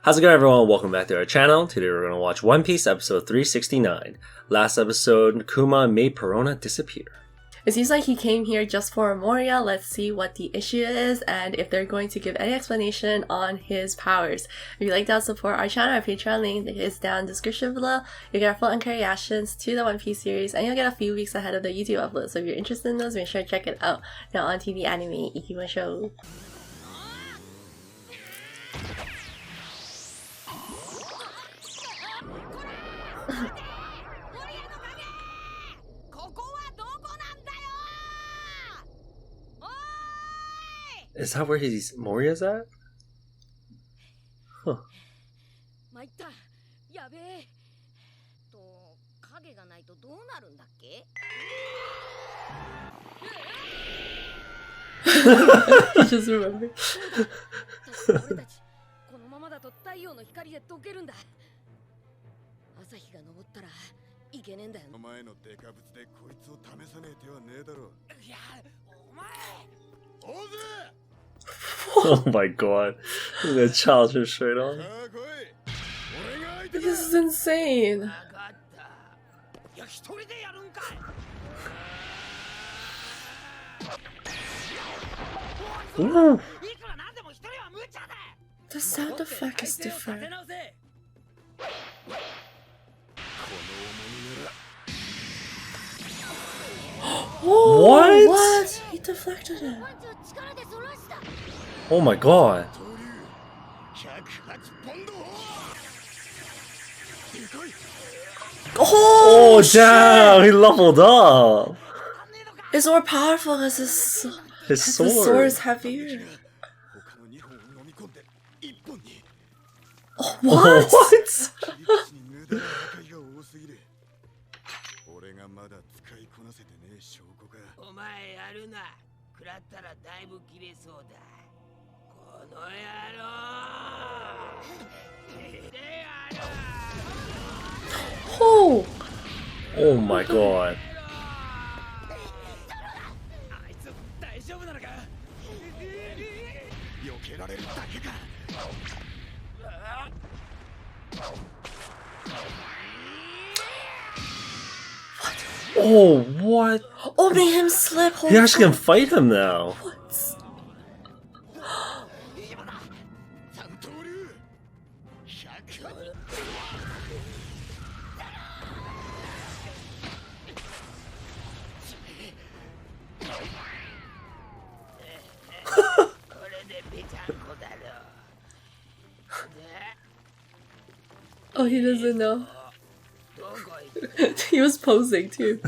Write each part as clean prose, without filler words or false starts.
How's it going, everyone? Welcome back to our channel. Today we're going to watch One Piece episode 369. Last episode, Kuma made Perona disappear. It seems like he came here just for Moria. Let's see what the issue is and if they're going to give any explanation on his powers. If you'd like to help support our channel, our Patreon link is down in the description below. You'll get our full uncut reactions to the One Piece series and you'll get a few weeks ahead of the YouTube upload. So if you're interested in those, make sure to check it out. Now on JDanime, Ikimashou. Is that where Moria's at? Huh. You just remembered. Oh my god. The child just straight on. This is insane. Ooh. The sound effect is different. Oh, what? He deflected it. Oh my god. Oh, damn! He leveled up. It's more powerful because his sword is heavier. Oh, what? What? Oh! Oh my god. Oh, what? Oh, made him slip. He actually can fight him now. What? Oh, he doesn't know. He was posing too.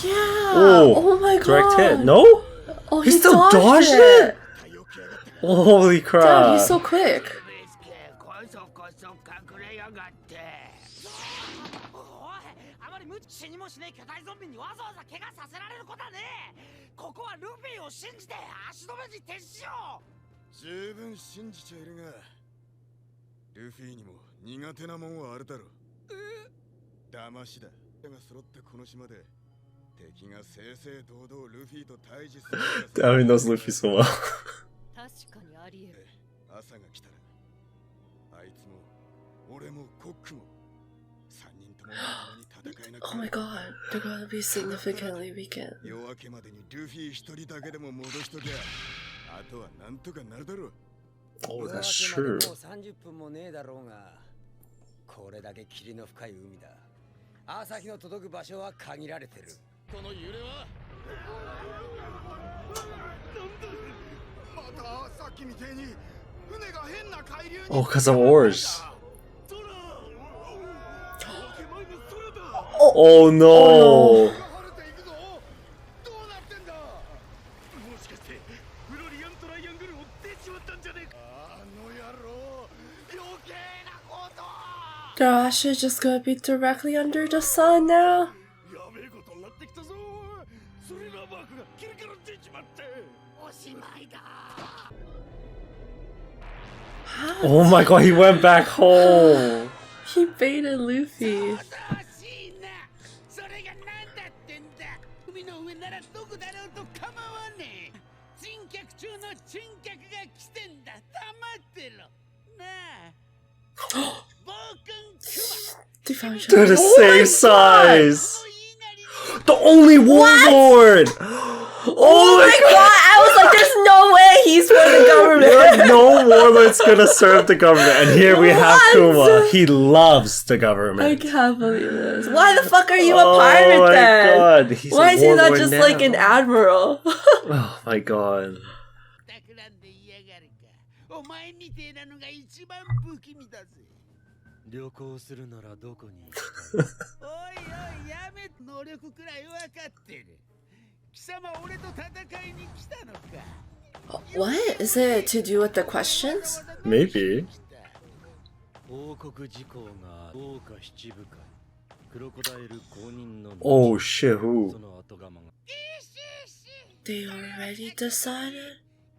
Yeah. Oh my god. Direct hit. No? Oh, he still dodged it? Holy crap. Damn, he's so quick. Damn, he knows Luffy so well. Oh my god, they're gonna be significantly weakened. Oh, that's true. Oh, because of oars. Oh no! Oh, no. They're actually just gonna be directly under the sun now. Oh my god, he went back home! He baited Luffy. They're the same size! The only warlord! Oh my god! I was like, there's no way he's for the government! Like, no warlord's gonna serve the government. And here we have Kuma. He loves the government. I can't believe this. Why the fuck are you a pirate my then? God. He's Why is he not warlord just now. like an admiral? Oh my god. 旅行するならどこに行きたいおいおいやめ能力くらい分かってる貴様俺と戦いに来たのか What? Is it to do with the questions? Maybe. 王国事項が豪華七部会クロコダイル公認の Oh shit, who? その後釜が They already decided?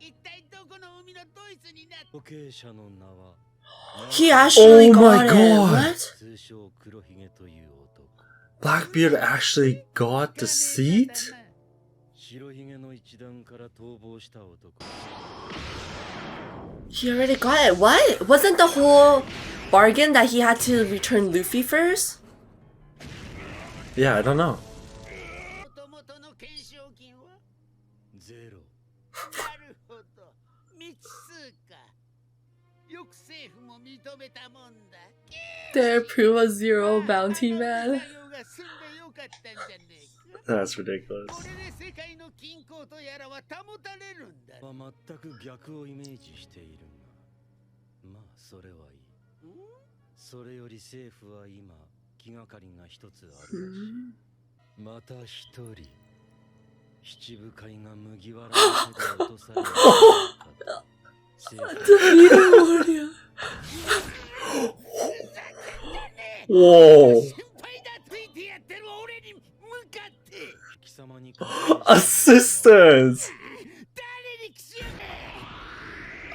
一体どこの海のドイツになった後継者の名は He actually Oh my got it. God. What? 通称黒ひげという男 Blackbeard actually got the seat? 白ひげの一団から逃亡した男 He already got it. What? Wasn't the whole bargain that he had to return Luffy first? Yeah, I don't know. 元々の懸賞金はゼロなるほど未知数かよく政府も認めたもんだ They approve a zero bounty man. That's ridiculous. これで世界の均衡とやらは保たれるんだ全く逆をイメージしているがまあそれはいいそれより政府は今気がかりが一つあるらしいまた一人七部会が麦わらの手で落とされるMoria. Whoa. Assistance!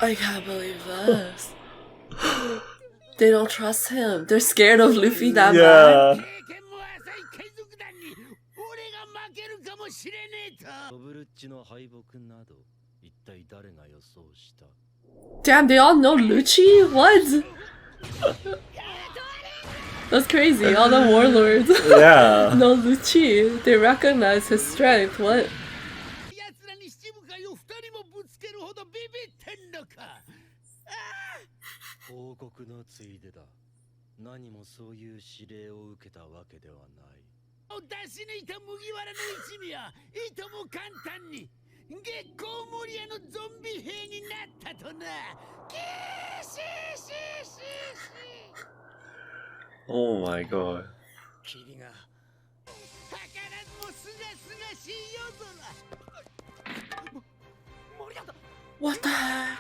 I can't believe this. They don't trust him. They're scared of Luffy that Yeah. bad. Damn, they all know Lucci? What? That's crazy. All the warlords Yeah. know Lucci. They recognize his strength. What? 報告のついでだ。何もそういう指令を受けたわけではない。出し抜いた麦わらの一味はいとも簡単に月光モリアのゾンビ兵になったとな。Oh my god. 霧が図らずもすがすがしい夜空。What the heck?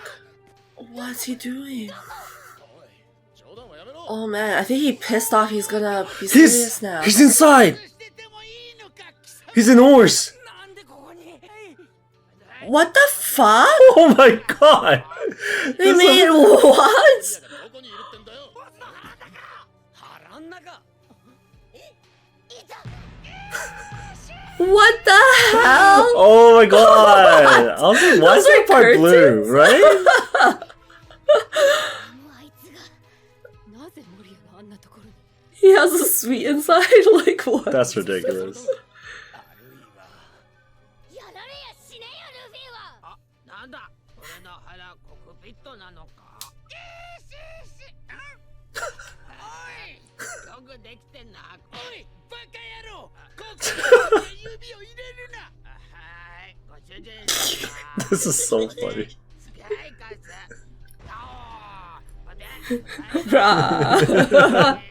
What's he doing? Oh man, I think he pissed off. He's gonna be serious now. He's inside! He's in Horse! What the fuck? Oh my god! They mean what? What the hell? Oh my god! I was like, why is that part blue, right? He has a sweet inside? Like what? That's ridiculous. This is so funny. Bruh.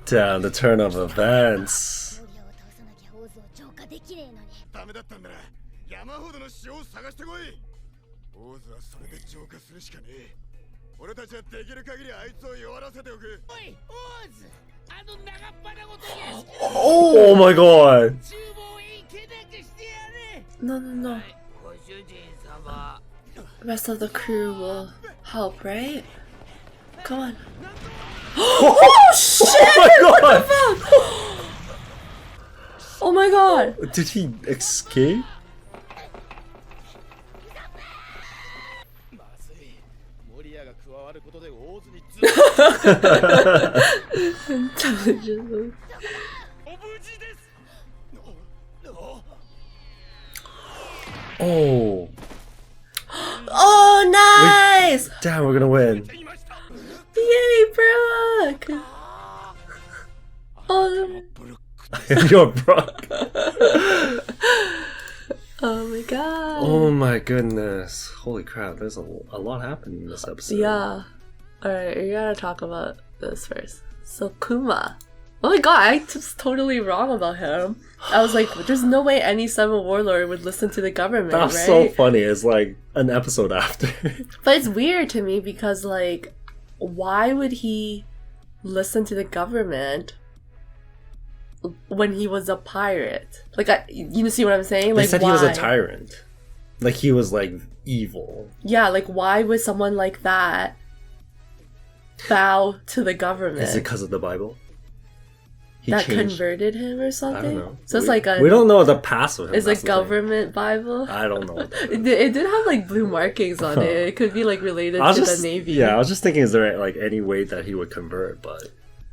Damn, the turn of events. Oh my god! No, no, no. The rest of the crew will help, right? Come on. Oh shit! Oh my god! Oh my god! Did he escape? Intelligent. Oh. Oh, nice! Damn, we're gonna win. Yay, Brooke! Oh, You're Brock. oh my god. Oh my goodness. Holy crap, there's a lot happening in this episode. Yeah. Alright, we gotta talk about this first. So, Kuma. Oh my god, I was totally wrong about him. I was like, there's no way any 7 warlord would listen to the government, That's right? so funny. It's like an episode after. But it's weird to me because, like, why would he listen to the government when he was a pirate? Like, you see what I'm saying? They Like, said why? he was a tyrant. Like, he was, like, evil. Yeah, like, why would someone like that bow to the government? Is it because of the Bible? He that changed. Converted him or something? I don't know. So it's like a... We don't know the past of him. It's that's a the thing. government Bible? I don't know what that It is. did have, like, blue markings on it. It could be, like, related to the Navy. Yeah, I was just thinking, is there, like, any way that he would convert? But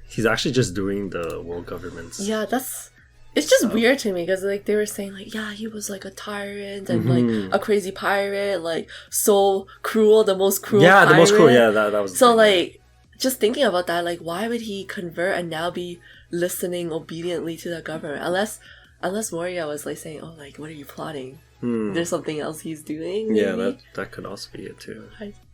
he's actually just doing the world government's... Yeah, that's... It's just weird to me because, like, they were saying, like, yeah, he was, like, a tyrant and, like, a crazy pirate, like, so cruel, the most cruel pirate. the most cruel, yeah, that was... So, like, just thinking about that, like, why would he convert and now be listening obediently to the government? Unless Moria was, like, saying, oh, like, what are you plotting? There's something else he's doing, maybe? Yeah, that could also be it, too.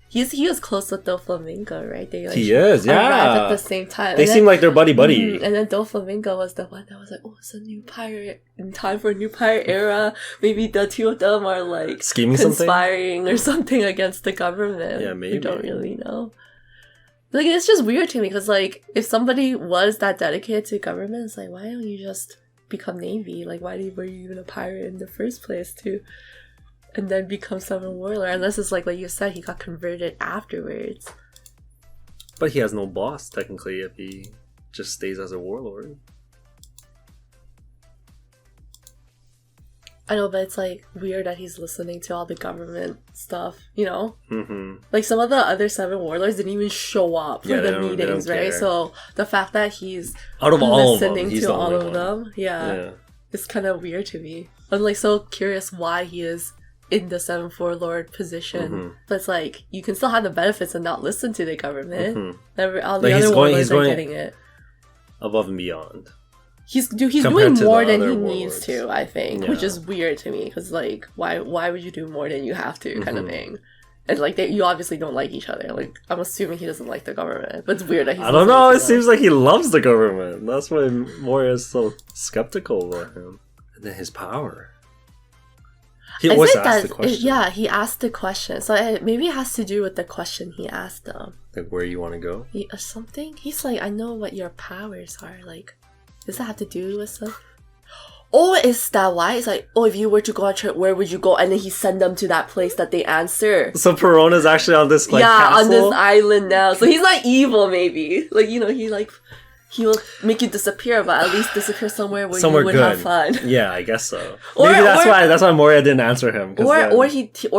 He was close with Doflamingo, right? They, like, He is, yeah. arrived at the same time. They seem like they're buddy-buddy. And then Doflamingo was the one that was like, oh, it's a new pirate, in time for a new pirate era. Maybe the two of them are, like, Scheming conspiring or something against the government. Yeah, maybe. We don't really know. Like, it's just weird to me because, like, if somebody was that dedicated to government, it's like, why don't you just become Navy? Like, were you even a pirate in the first place too? And then become 7 warlord? Unless it's like you said, he got converted afterwards. But he has no boss, technically, if he just stays as a warlord. I know, but it's, like, weird that he's listening to all the government stuff, you know? Mm-hmm. Like, some of the other 7 warlords didn't even show up for the meetings, right? care. So, the fact that he's Out of all of them, listening he's to the all only of one. them, yeah, it's kind of weird to me. I'm, like, so curious why he is in the 7th warlord position. But it's like, you can still have the benefits and not listen to the government. All the other warlords are getting it. Above and beyond. He's doing more than he needs to, I think, which is weird to me because, like, why would you do more than you have to, kind of thing. And, like, you obviously don't like each other. Like, I'm assuming he doesn't like the government, but it's weird that he's... I don't know. It seems like he loves the government. That's why Moria is so skeptical about him. And then his power. He always asks the question. Yeah, he asked the question. So maybe it has to do with the question he asked them. Like, where you want to go? Or something? He's like, I know what your powers are. Like, does that have to do with some... Or is that why? It's like, oh, if you were to go on a trip, where would you go? And then he send them to that place that they answer. So Perona's actually on this, like, castle? On this island now. So he's not evil, maybe. Like, you know, he will make you disappear, but at least disappear somewhere where you would have fun. Yeah, I guess so. Maybe that's why Moria didn't answer him. Or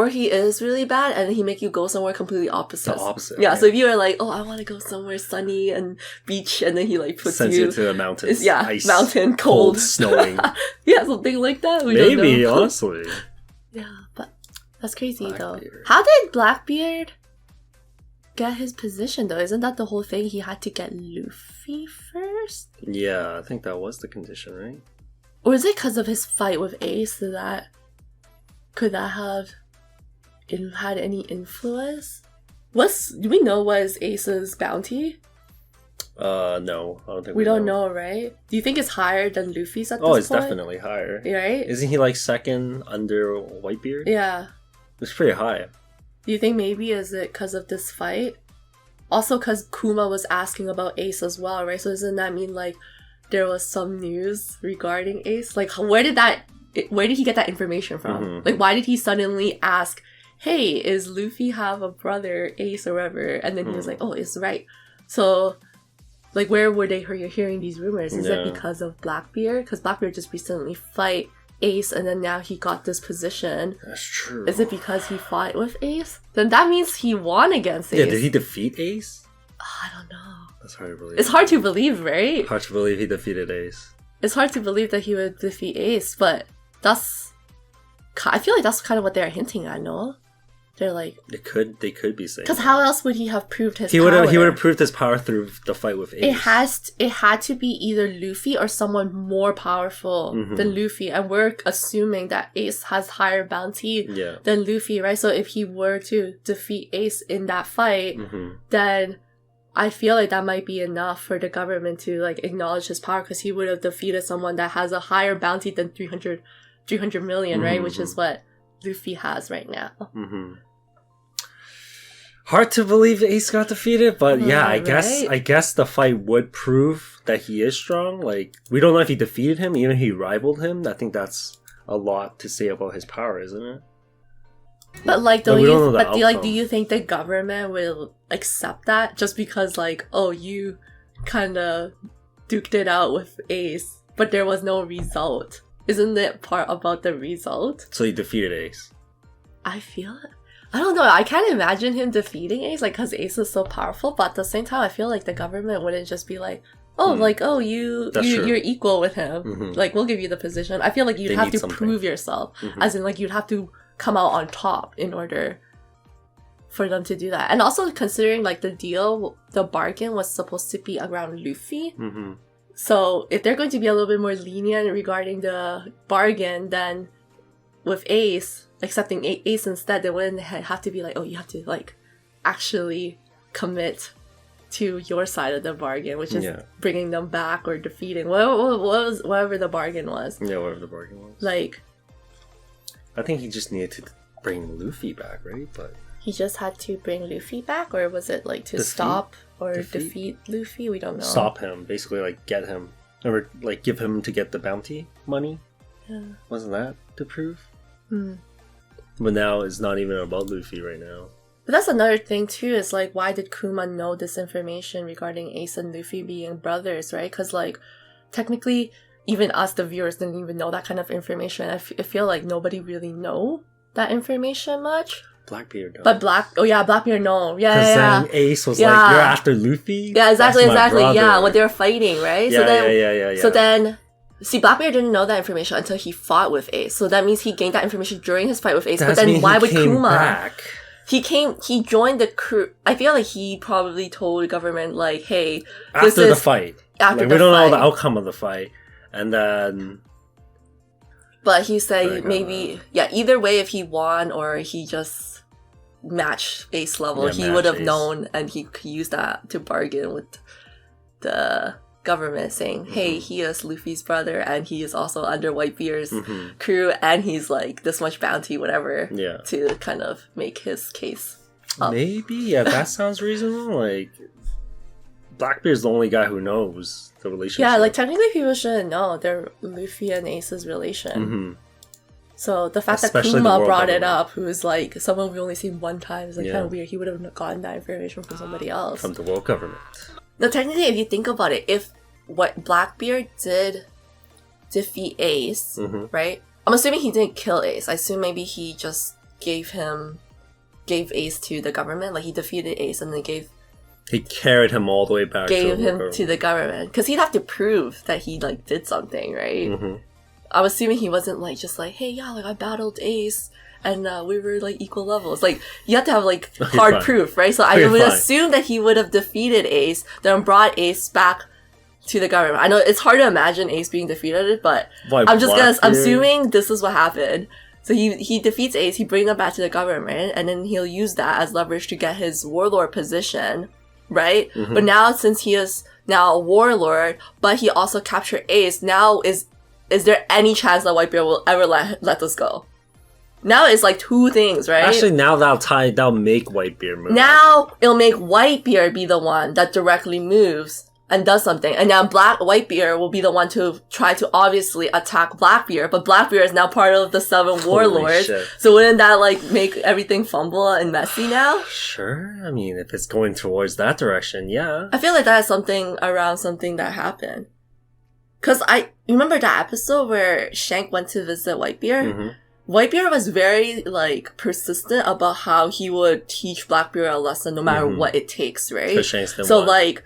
he is really bad, and he make you go somewhere completely opposite. The opposite. Yeah, so if you are like, oh, I want to go somewhere sunny and beach, and then he like sends you to a mountain. Ice, mountain, cold, snowing. Yeah, something like that. Maybe, honestly. Yeah, but that's crazy Blackbeard. though. How did Blackbeard get his position though? Isn't that the whole thing? He had to get Luffy first? Yeah, I think that was the condition, right? Or is it because of his fight with Ace that could that have had any influence? Do we know what is Ace's bounty? No, I don't think we don't know, right? Do you think it's higher than Luffy's at this point? Oh, it's definitely higher. Right? Isn't he like second under Whitebeard? Yeah. It's pretty high. Do you think maybe is it because of this fight? Also because Kuma was asking about Ace as well, right? So doesn't that mean like there was some news regarding Ace? Like where did he get that information from? Like why did he suddenly ask hey, is Luffy have a brother, Ace or whatever? And then he was like, oh, it's right. So, like, where were they hearing these rumors? Is it because of Blackbeard? Because Blackbeard just recently fight Ace, and then now he got this position. That's true. Is it because he fought with Ace? Then that means he won against Ace. Yeah, did he defeat Ace? Oh, I don't know. That's hard to believe. It's hard to believe, right? Hard to believe he defeated Ace. It's hard to believe that he would defeat Ace, but I feel like that's kind of what they're hinting at, no? They're like... They could be saying... Because how else would he have proved his power? He would have proved his power through the fight with Ace. It had to be either Luffy or someone more powerful than Luffy. And we're assuming that Ace has higher bounty than Luffy, right? So if he were to defeat Ace in that fight, then I feel like that might be enough for the government to like acknowledge his power, because he would have defeated someone that has a higher bounty than 300 million, right? Which is what Luffy has right now. Hard to believe Ace got defeated, but I guess the fight would prove that he is strong. Like, we don't know if he defeated him, even if he rivaled him. I think that's a lot to say about his power, isn't it? But like, do you think the government will accept that just because, like, oh, you kind of duked it out with Ace, but there was no result? Isn't it part about the result? So he defeated Ace. I feel it. I don't know. I can't imagine him defeating Ace, like, because Ace is so powerful. But at the same time, I feel like the government wouldn't just be like, oh, you're equal with him. Like, we'll give you the position. I feel like you'd have to prove yourself. As in, like, you'd have to come out on top in order for them to do that. And also, considering, like, the bargain was supposed to be around Luffy. So, if they're going to be a little bit more lenient regarding the bargain, then with Ace... accepting Ace instead, they wouldn't have to be like, oh, you have to like actually commit to your side of the bargain, which is bringing them back or defeating whatever the bargain was. Yeah, whatever the bargain was. Like, I think he just needed to bring Luffy back, right? But he just had to bring Luffy back, or was it like to stop or defeat Luffy? We don't know. Stop him, basically, like get him, or like give him to get the bounty money. Yeah, wasn't that to prove? But now it's not even about Luffy right now. But that's another thing too, is like, why did Kuma know this information regarding Ace and Luffy being brothers, right? Because like, technically, even us, the viewers, didn't even know that kind of information. I feel like nobody really know that information much. Blackbeard knows. But Blackbeard know. Yeah. Because then Ace was like, you're after Luffy? Yeah, exactly. Yeah, when they were fighting, right? Yeah. So then... See, Blackbeard didn't know that information until he fought with Ace. So that means he gained that information during his fight with Ace. But then why would Kuma... Back. He joined the crew. I feel like he probably told the government, like, hey... After the fight. We don't know the outcome of the fight. And then... But he said maybe... either way, if he won or he just matched Ace level, he would have known, and he could use that to bargain with the... government, saying, hey, he is Luffy's brother and he is also under Whitebeard's crew, and he's like this much bounty, whatever, to kind of make his case up. Maybe, that sounds reasonable. Like, Blackbeard's the only guy who knows the relationship. Yeah, like technically people shouldn't know they're Luffy and Ace's relation. So the fact especially that Kuma brought it up, who is like someone we've only seen one time, is like kind of weird. He would have gotten that information from somebody else. From the world government. No, technically, if you think about it, if what Blackbeard did defeat Ace, right? I'm assuming he didn't kill Ace. I assume maybe he just gave Ace to the government. Like, he defeated Ace and then he carried him all the way back. Gave him to the government, because he'd have to prove that he like did something, right? I'm assuming he wasn't like just like, hey, like I battled Ace. And we were like equal levels. Like, you have to have like hard proof, right? So I would assume that he would have defeated Ace, then brought Ace back to the government. I know it's hard to imagine Ace being defeated, but I'm assuming this is what happened. So he defeats Ace, he brings him back to the government, and then he'll use that as leverage to get his warlord position, right? But now, since he is now a warlord, but he also captured Ace, now is there any chance that Whitebeard will ever let us go? Now it's like two things, right? Actually, now that'll make Whitebeard move. Now it'll make Whitebeard be the one that directly moves and does something. And now Whitebeard will be the one to try to obviously attack Blackbeard, but Blackbeard is now part of the 7 warlords. Shit. So wouldn't that like make everything fumble and messy now? Sure. I mean, if it's going towards that direction, yeah. I feel like that is something around something that happened. Cause I remember that episode where Shank went to visit Whitebeard. Mm-hmm. Whitebeard was very, like, persistent about how he would teach Blackbeard a lesson no matter what it takes, right? So, like,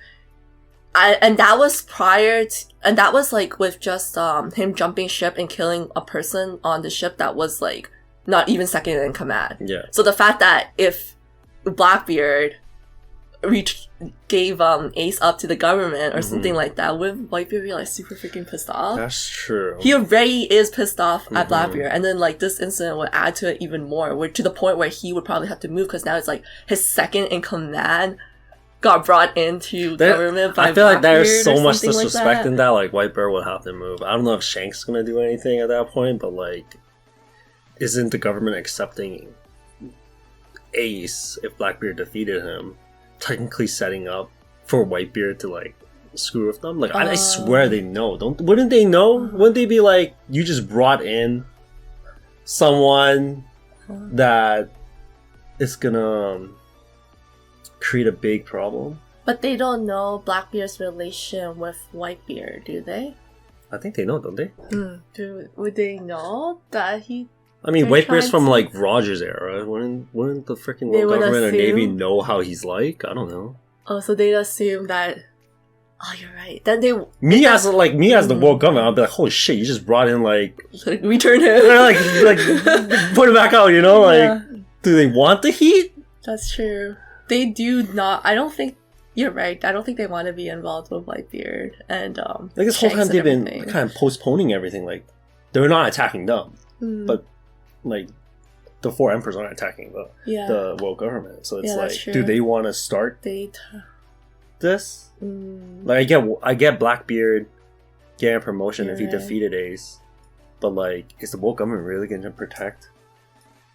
and that was prior to, and that was, like, with just, him jumping ship and killing a person on the ship that was, like, not even second in command. Yeah. So the fact that if Blackbeard gave Ace up to the government or something like that, would Whitebeard be like super freaking pissed off? That's true. He already is pissed off at Blackbeard, and then like this incident would add to it even more, to the point where he would probably have to move because now it's like his second in command got brought into government by I feel like Blackbeard there's so much like disrespect in that. Like Whitebeard would have to move. I don't know if Shank's gonna do anything at that point, but like, isn't the government accepting Ace if Blackbeard defeated him? Technically setting up for Whitebeard to like screw with them. Like I swear they know. Wouldn't they know? Wouldn't they be like, you just brought in someone that is gonna create a big problem? But they don't know Blackbeard's relation with Whitebeard, do they? I think they know, don't they? Would they know that he... I mean, Whitebeard's from like Roger's era. Wouldn't the freaking world government or Navy know how he's like? I don't know. Oh, so they'd assume that. Oh, you're right. Then they me as the world government, I'd be like, holy shit, you just brought in like return him, like put him back out. You know, like do they want the heat? That's true. They do not. I don't think. You're right. I don't think they want to be involved with Whitebeard and like this whole time they've been kind of postponing everything. Like they're not attacking them, but like the 4 emperors aren't attacking the world government, so it's like, do they want to start this? Like I get Blackbeard getting a promotion if he defeated Ace, but like, is the world government really going to protect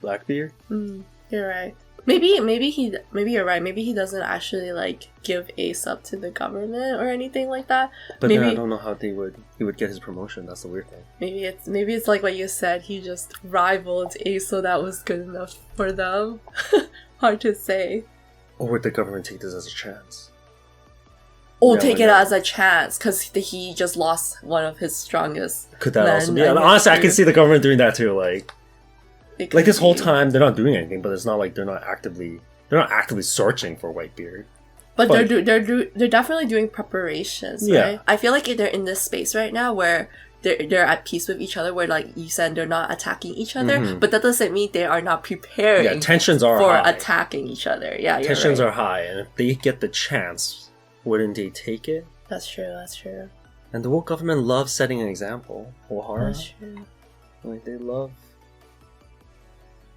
Blackbeard? You're right. Maybe you're right. Maybe he doesn't actually like give Ace up to the government or anything like that. But then I don't know how he would get his promotion. That's the weird thing. Maybe it's like what you said. He just rivaled Ace, so that was good enough for them. Hard to say. Or would the government take this as a chance? Or take it as a chance because he just lost one of his strongest. Could that also be? Honestly, I can see the government doing that too. Like this whole time they're not doing anything, but it's not like they're not actively searching for Whitebeard. But they're definitely doing preparations, right? I feel like they're in this space right now where they're at peace with each other, where like you said, they're not attacking each other, but that doesn't mean they are not preparing. Yeah, tensions are for high. Attacking each other. Yeah, tensions are high, and if they get the chance, wouldn't they take it? That's true. And the world government loves setting an example. That's true. Like they love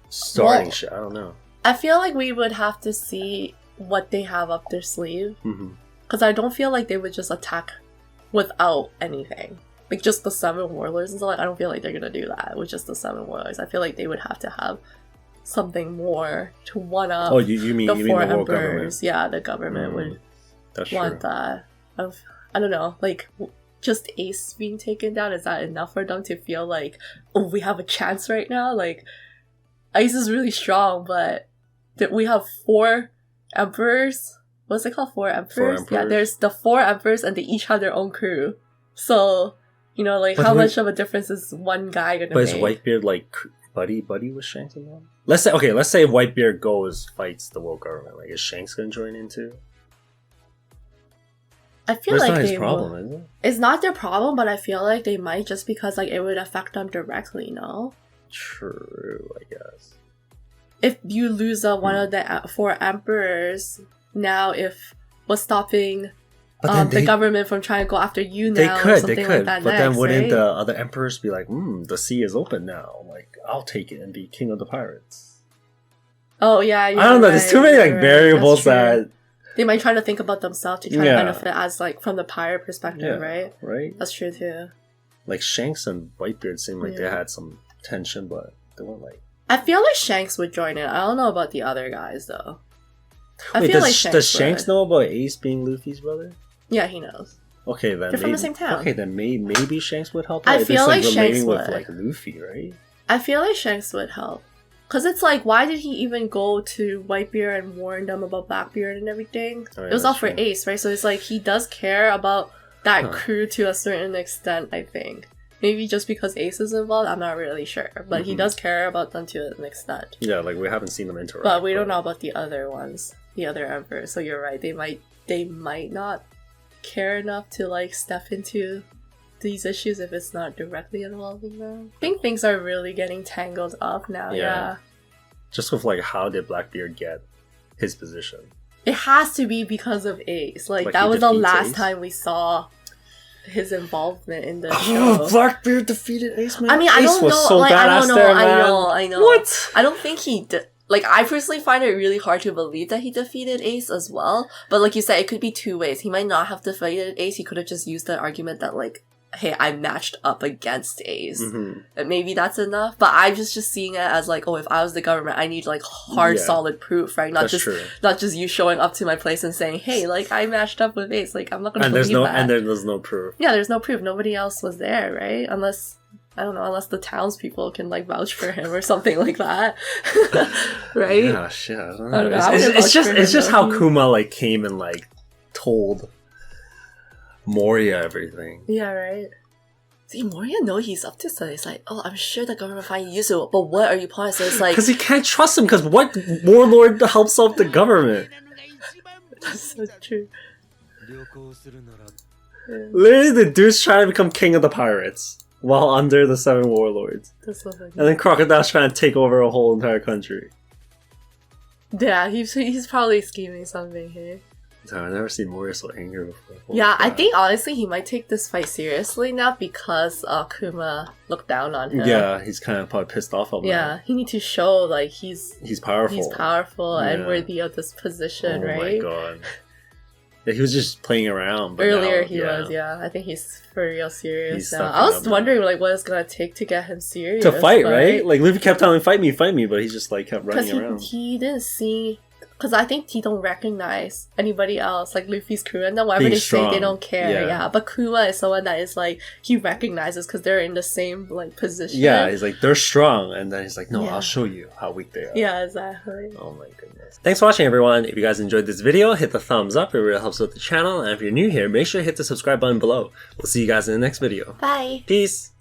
starting shit. I don't know. I feel like we would have to see what they have up their sleeve, because I don't feel like they would just attack without anything. Like just the 7 warlords and stuff. Like I don't feel like they're gonna do that with just the 7 warlords. I feel like they would have to have something more to one up. Oh, you mean the the 4 world emperors? government? Yeah, the government would want that. I don't know, like. Just Ace being taken down, is that enough for them to feel like, oh, we have a chance right now? Like, Ace is really strong, but we have 4 emperors. What's it called? 4 emperors? 4 emperors? Yeah, there's the 4 emperors and they each have their own crew. So, you know, like, how much of a difference is one guy gonna make? But is Whitebeard, like, buddy with Shanks and them? Let's say Whitebeard fights the world government. Like, is Shanks gonna join in too? I feel like not his they problem, will. is it? It's not their problem, but I feel like they might, just because like it would affect them directly, no? True, I guess. If you lose one of the 4 emperors, now if what's stopping the government from trying to go after you now? They could. Like but then wouldn't the other emperors be like, the sea is open now. Like, I'll take it and be king of the pirates. Oh yeah, I don't know. There's too many like variables that they might try to think about themselves to try to benefit as like from the pirate perspective, right? Right. That's true too. Like Shanks and Whitebeard seemed like they had some tension, but they weren't like. I feel like Shanks would join in. I don't know about the other guys though. Does Shanks know about Ace being Luffy's brother? Yeah, he knows. Okay, then They're from the same town. Okay, then maybe Shanks would help. I feel like Shanks relating would. with like Luffy, right? I feel like Shanks would help. Because it's like, why did he even go to Whitebeard and warn them about Blackbeard and everything? Oh, yeah, it was all for true. Ace, right? So it's like, he does care about that crew to a certain extent, I think. Maybe just because Ace is involved, I'm not really sure. But he does care about them to an extent. Yeah, like we haven't seen them interact. But we don't know about the other ones, the other Emperors. So you're right, they might not care enough to like step into these issues if it's not directly involving them. I think things are really getting tangled up now, yeah. Just with like, how did Blackbeard get his position? It has to be because of Ace. Like that he was the defeats last Ace? time we saw his involvement in the Oh, show. Blackbeard defeated Ace, man. I mean, I Ace don't was know. so Like, I don't badass know. there, man. I know. What? I don't think he did. Like, I personally find it really hard to believe that he defeated Ace as well. But like you said, it could be two ways. He might not have defeated Ace. He could have just used the argument that like, hey, I matched up against Ace. And maybe that's enough. But I'm just seeing it as like, oh, if I was the government, I need like hard, solid proof, right? Not just you showing up to my place and saying, hey, like I matched up with Ace. Like I'm not gonna believe that. And there's no proof. Yeah, there's no proof. Nobody else was there, right? Unless unless the townspeople can like vouch for him or something like that, right? Yeah, shit. I don't I know. don't know. It's just how Kuma like came and like told Moria everything. Yeah, right. See, Moria know he's up to something. It's like, oh, I'm sure the government find you useful, but what are you planning? So it's like, because he can't trust him. Because what warlord helps out the government? That's so true. Literally, the dude's trying to become king of the pirates while under the 7 warlords. That's so funny. And then Crocodile's trying to take over a whole entire country. Yeah, he's probably scheming something here. I've never seen Moria so angry before. Holy Yeah, I crap. think honestly he might take this fight seriously now because Kuma looked down on him. Yeah, he's kind of probably pissed off about Yeah, he need to show like he's powerful. He's powerful and Yeah. worthy of this position, Oh right? my god. Yeah, he was just playing around. But Earlier now, he was, yeah. I think he's for real serious He's now. stepping I was up wondering like what it's gonna take to get him serious. to fight, but- right? Like Luffy kept telling him, fight me, but he just like kept running Because around. he didn't see... Because I think he don't recognize anybody else, like Luffy's crew, and then whatever Being they say, they strong. don't care. Yeah. But Kuma is someone that is like, he recognizes because they're in the same like position. Yeah, he's like, they're strong. And then he's like, no, Yeah. I'll show you how weak they are. Yeah, exactly. Oh my goodness. Thanks for watching, everyone. If you guys enjoyed this video, hit the thumbs up. It really helps with the channel. And if you're new here, make sure to hit the subscribe button below. We'll see you guys in the next video. Bye! Peace!